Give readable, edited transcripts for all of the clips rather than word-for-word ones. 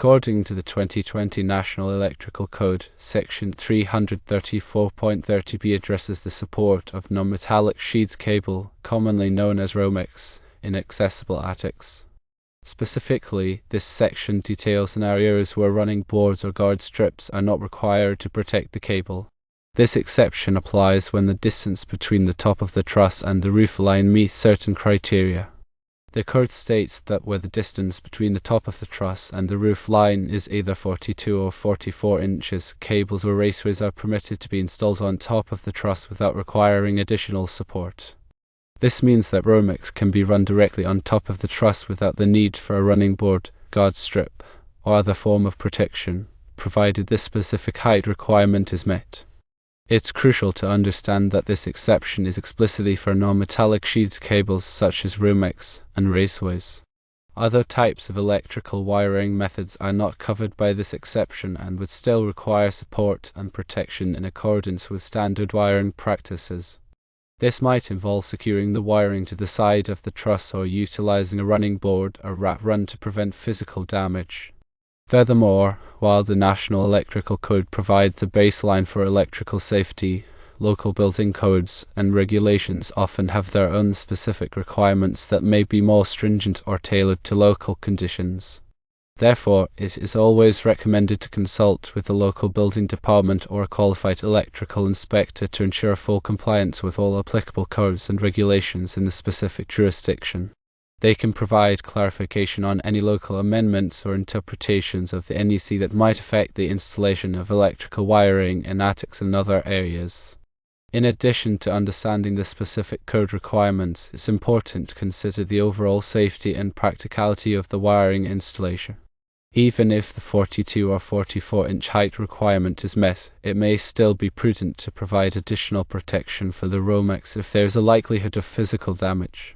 According to the 2020 National Electrical Code, Section 334.30b addresses the support of non-metallic sheath cable, commonly known as Romex, in accessible attics. Specifically, this section details scenarios where running boards or guard strips are not required to protect the cable. This exception applies when the distance between the top of the truss and the roof line meets certain criteria. The code states that where the distance between the top of the truss and the roof line is either 42 or 44 inches, cables or raceways are permitted to be installed on top of the truss without requiring additional support. This means that Romex can be run directly on top of the truss without the need for a running board, guard strip, or other form of protection, provided this specific height requirement is met. It's crucial to understand that this exception is explicitly for non-metallic sheathed cables such as Romex and raceways. Other types of electrical wiring methods are not covered by this exception and would still require support and protection in accordance with standard wiring practices. This might involve securing the wiring to the side of the truss or utilizing a running board or wrap run to prevent physical damage. Furthermore, while the National Electrical Code provides a baseline for electrical safety, local building codes and regulations often have their own specific requirements that may be more stringent or tailored to local conditions. Therefore, it is always recommended to consult with the local building department or a qualified electrical inspector to ensure full compliance with all applicable codes and regulations in the specific jurisdiction. They can provide clarification on any local amendments or interpretations of the NEC that might affect the installation of electrical wiring in attics and other areas. In addition to understanding the specific code requirements, it's important to consider the overall safety and practicality of the wiring installation. Even if the 42 or 44-inch height requirement is met, it may still be prudent to provide additional protection for the Romex if there is a likelihood of physical damage.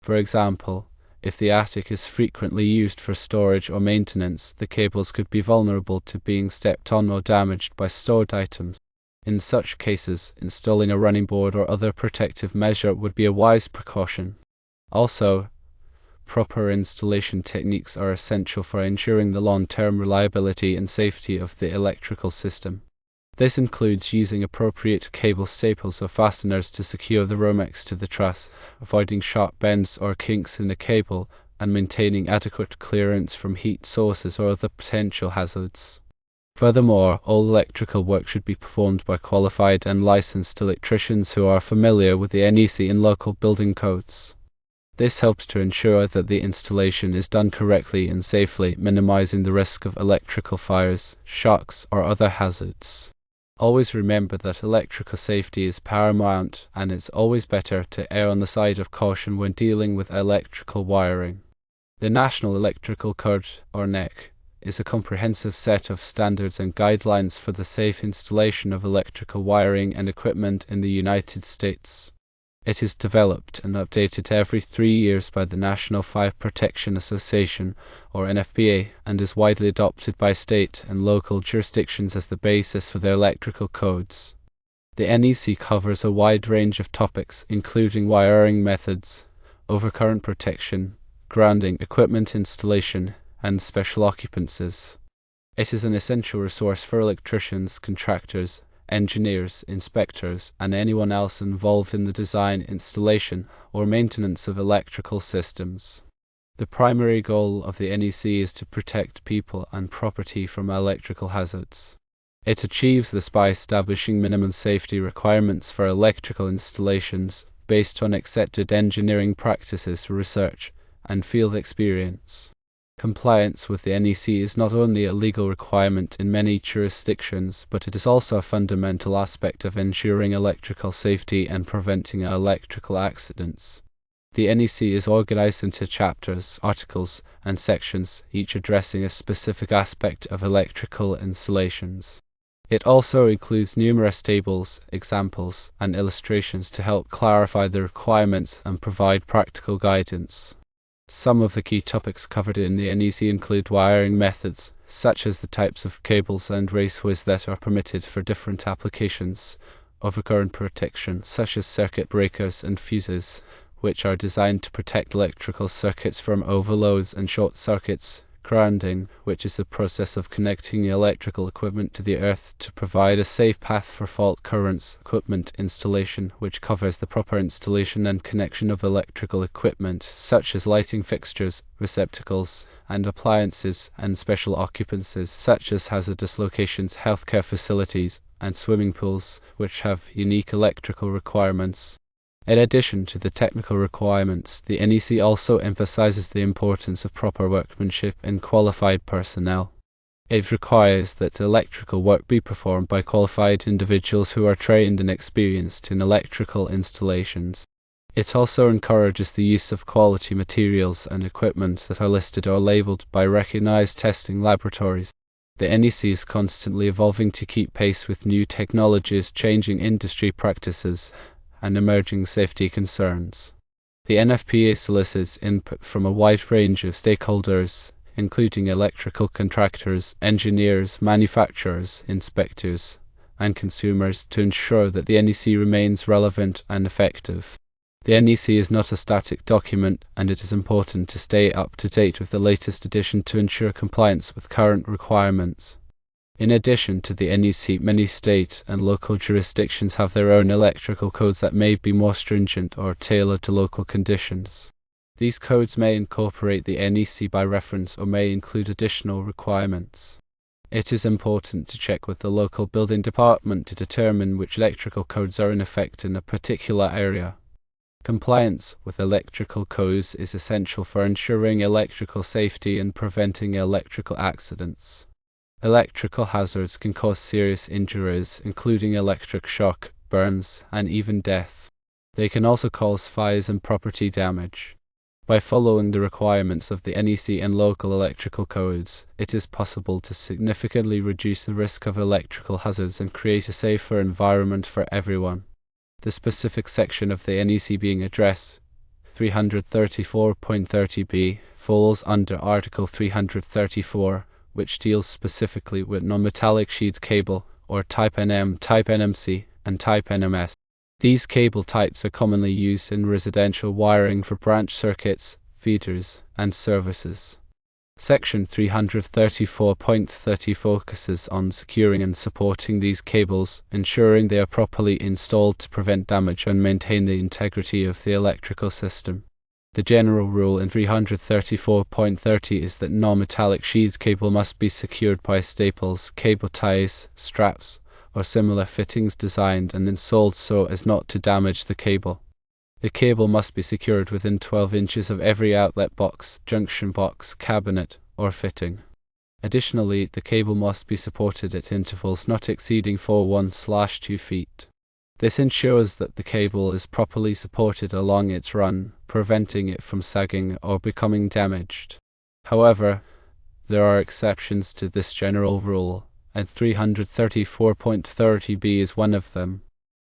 For example, if the attic is frequently used for storage or maintenance, the cables could be vulnerable to being stepped on or damaged by stored items. In such cases, installing a running board or other protective measure would be a wise precaution. Also, proper installation techniques are essential for ensuring the long-term reliability and safety of the electrical system. This includes using appropriate cable staples or fasteners to secure the Romex to the truss, avoiding sharp bends or kinks in the cable, and maintaining adequate clearance from heat sources or other potential hazards. Furthermore, all electrical work should be performed by qualified and licensed electricians who are familiar with the NEC and local building codes. This helps to ensure that the installation is done correctly and safely, minimizing the risk of electrical fires, shocks, or other hazards. Always remember that electrical safety is paramount, and it's always better to err on the side of caution when dealing with electrical wiring. The National Electrical Code, or NEC, is a comprehensive set of standards and guidelines for the safe installation of electrical wiring and equipment in the United States. It is developed and updated every 3 years by the National Fire Protection Association, or NFPA, and is widely adopted by state and local jurisdictions as the basis for their electrical codes. The NEC covers a wide range of topics, including wiring methods, overcurrent protection, grounding, equipment installation, and special occupancies. It is an essential resource for electricians, contractors, engineers, inspectors, and anyone else involved in the design, installation, or maintenance of electrical systems. The primary goal of the NEC is to protect people and property from electrical hazards. It achieves this by establishing minimum safety requirements for electrical installations based on accepted engineering practices, research, and field experience. Compliance with the NEC is not only a legal requirement in many jurisdictions, but it is also a fundamental aspect of ensuring electrical safety and preventing electrical accidents. The NEC is organized into chapters, articles, and sections, each addressing a specific aspect of electrical installations. It also includes numerous tables, examples, and illustrations to help clarify the requirements and provide practical guidance. Some of the key topics covered in the NEC include wiring methods, such as the types of cables and raceways that are permitted for different applications, overcurrent protection, such as circuit breakers and fuses, which are designed to protect electrical circuits from overloads and short circuits, grounding, which is the process of connecting electrical equipment to the earth to provide a safe path for fault currents. Equipment installation, which covers the proper installation and connection of electrical equipment, such as lighting fixtures, receptacles, and appliances, and special occupancies, such as hazardous locations, healthcare facilities, and swimming pools, which have unique electrical requirements. In addition to the technical requirements, the NEC also emphasizes the importance of proper workmanship and qualified personnel. It requires that electrical work be performed by qualified individuals who are trained and experienced in electrical installations. It also encourages the use of quality materials and equipment that are listed or labeled by recognized testing laboratories. The NEC is constantly evolving to keep pace with new technologies, changing industry practices, and emerging safety concerns. The NFPA solicits input from a wide range of stakeholders, including electrical contractors, engineers, manufacturers, inspectors, and consumers, to ensure that the NEC remains relevant and effective. The NEC is not a static document, and it is important to stay up to date with the latest edition to ensure compliance with current requirements. In addition to the NEC, many state and local jurisdictions have their own electrical codes that may be more stringent or tailored to local conditions. These codes may incorporate the NEC by reference or may include additional requirements. It is important to check with the local building department to determine which electrical codes are in effect in a particular area. Compliance with electrical codes is essential for ensuring electrical safety and preventing electrical accidents. Electrical hazards can cause serious injuries, including electric shock, burns, and even death. They can also cause fires and property damage. By following the requirements of the NEC and local electrical codes, it is possible to significantly reduce the risk of electrical hazards and create a safer environment for everyone. The specific section of the NEC being addressed, 334.30b, falls under Article 334, which deals specifically with non-metallic sheath cable, or Type NM, Type NMC, and Type NMS. These cable types are commonly used in residential wiring for branch circuits, feeders, and services. Section 334.30 focuses on securing and supporting these cables, ensuring they are properly installed to prevent damage and maintain the integrity of the electrical system. The general rule in 334.30 is that non-metallic sheath cable must be secured by staples, cable ties, straps, or similar fittings designed and installed so as not to damage the cable. The cable must be secured within 12 inches of every outlet box, junction box, cabinet, or fitting. Additionally, the cable must be supported at intervals not exceeding 1/2 feet. This ensures that the cable is properly supported along its run, preventing it from sagging or becoming damaged. However, there are exceptions to this general rule, and 334.30b is one of them.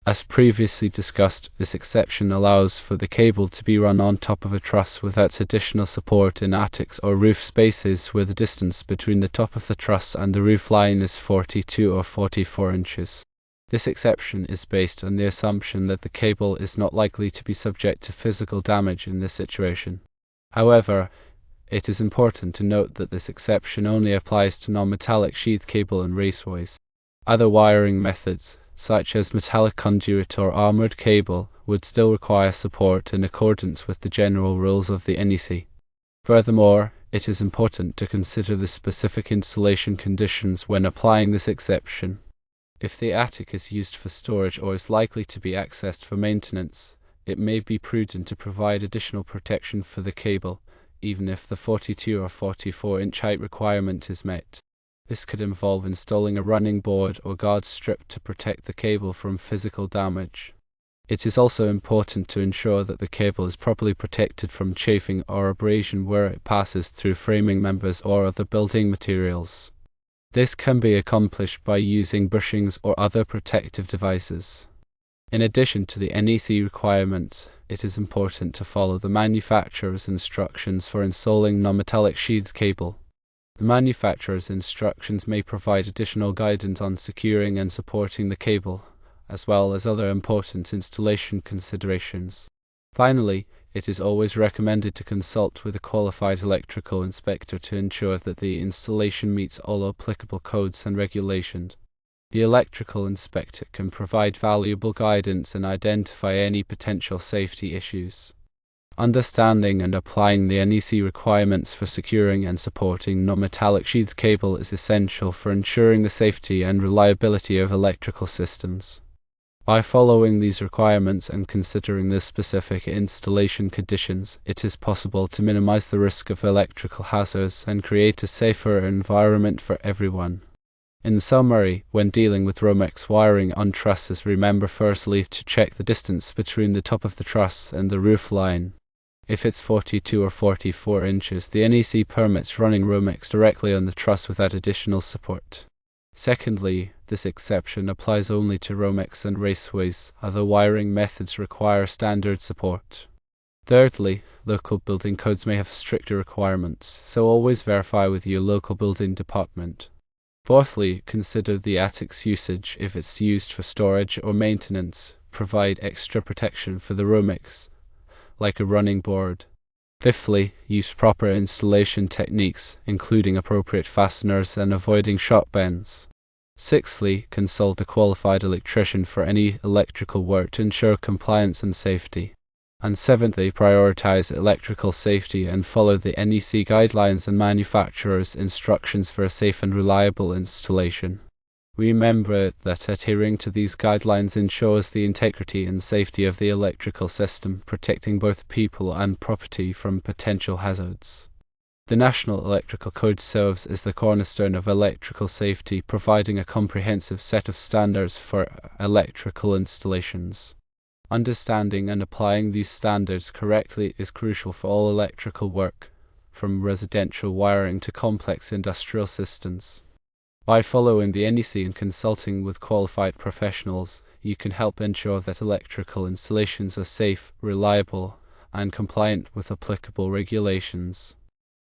As previously discussed, this exception allows for the cable to be run on top of a truss without additional support in attics or roof spaces where the distance between the top of the truss and the roof line is 42 or 44 inches. This exception is based on the assumption that the cable is not likely to be subject to physical damage in this situation. However, it is important to note that this exception only applies to non-metallic sheath cable and raceways. Other wiring methods, such as metallic conduit or armoured cable, would still require support in accordance with the general rules of the NEC. Furthermore, it is important to consider the specific installation conditions when applying this exception. If the attic is used for storage or is likely to be accessed for maintenance, it may be prudent to provide additional protection for the cable, even if the 42 or 44-inch height requirement is met. This could involve installing a running board or guard strip to protect the cable from physical damage. It is also important to ensure that the cable is properly protected from chafing or abrasion where it passes through framing members or other building materials. This can be accomplished by using bushings or other protective devices. In addition to the NEC requirements, it is important to follow the manufacturer's instructions for installing non-metallic sheath cable. The manufacturer's instructions may provide additional guidance on securing and supporting the cable, as well as other important installation considerations. Finally, it is always recommended to consult with a qualified electrical inspector to ensure that the installation meets all applicable codes and regulations. The electrical inspector can provide valuable guidance and identify any potential safety issues. Understanding and applying the NEC requirements for securing and supporting non-metallic sheath cable is essential for ensuring the safety and reliability of electrical systems. By following these requirements and considering the specific installation conditions, it is possible to minimize the risk of electrical hazards and create a safer environment for everyone. In summary, when dealing with Romex wiring on trusses, remember firstly to check the distance between the top of the truss and the roof line. If it's 42 or 44 inches, the NEC permits running Romex directly on the truss without additional support. Secondly, this exception applies only to Romex and raceways. Other wiring methods require standard support. Thirdly, local building codes may have stricter requirements, so always verify with your local building department. Fourthly, consider the attic's usage. If it's used for storage or maintenance, provide extra protection for the Romex, like a running board. Fifthly, use proper installation techniques, including appropriate fasteners and avoiding shot bends. Sixthly, consult a qualified electrician for any electrical work to ensure compliance and safety. And seventhly, prioritize electrical safety and follow the NEC guidelines and manufacturer's instructions for a safe and reliable installation. Remember that adhering to these guidelines ensures the integrity and safety of the electrical system, protecting both people and property from potential hazards. The National Electrical Code serves as the cornerstone of electrical safety, providing a comprehensive set of standards for electrical installations. Understanding and applying these standards correctly is crucial for all electrical work, from residential wiring to complex industrial systems. By following the NEC and consulting with qualified professionals, you can help ensure that electrical installations are safe, reliable, and compliant with applicable regulations.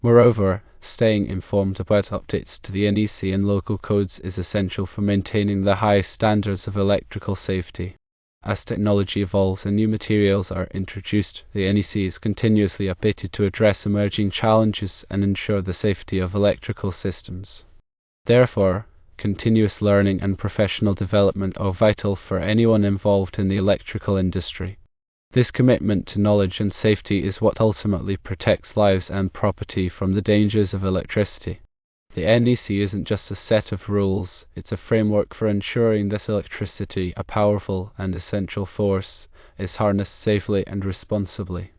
Moreover, staying informed about updates to the NEC and local codes is essential for maintaining the highest standards of electrical safety. As technology evolves and new materials are introduced, the NEC is continuously updated to address emerging challenges and ensure the safety of electrical systems. Therefore, continuous learning and professional development are vital for anyone involved in the electrical industry. This commitment to knowledge and safety is what ultimately protects lives and property from the dangers of electricity. The NEC isn't just a set of rules, it's a framework for ensuring that electricity, a powerful and essential force, is harnessed safely and responsibly.